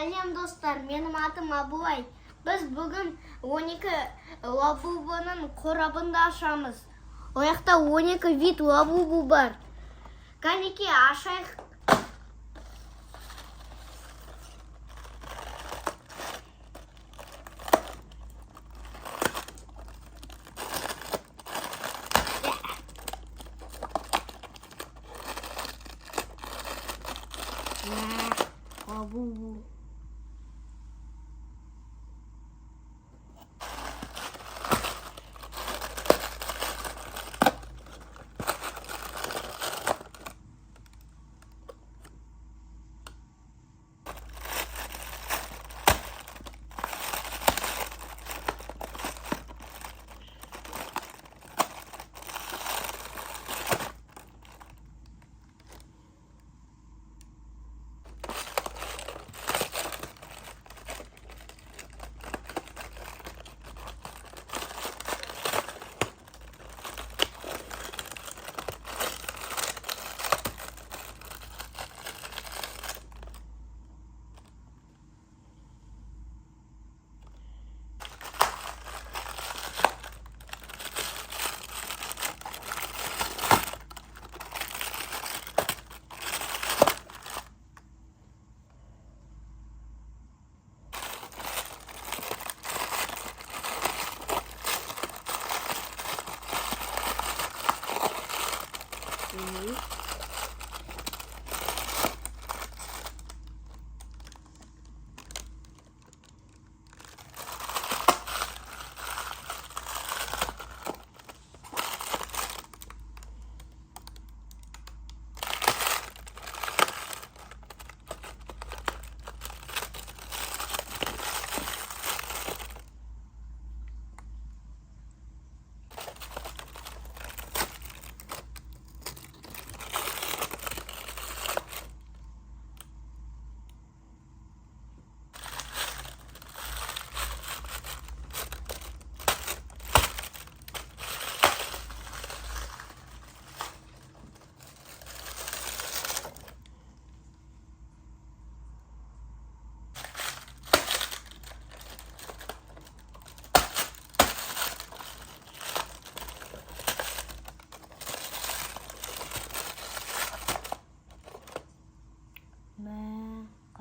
Сәлем достар, менің атым Абылай. Біз бүгін 12 лабубының қорабында ашамыз. Ояқта 12 вид лабубу бар. Кәнеке ашайық. Лабубу.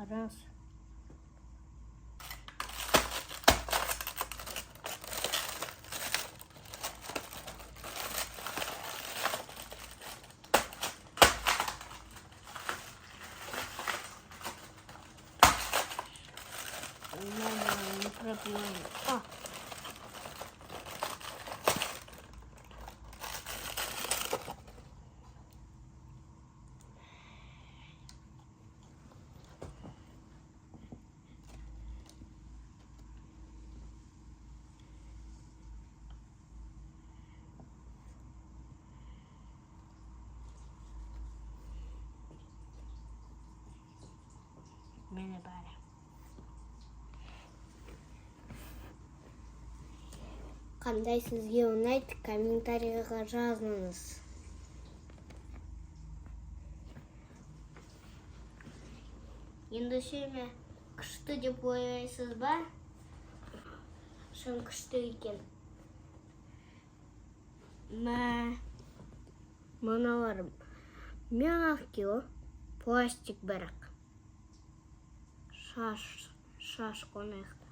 Қараңыз. Не проблема. Мені бәрі. Қандай сізге ұнайды, комментарийға жазыңыз. Ендеше ме күшті деп ойлайсыз ба? Шын күшті екен. Мыналар мягкий, пластик бірақ. Шаш қонайық.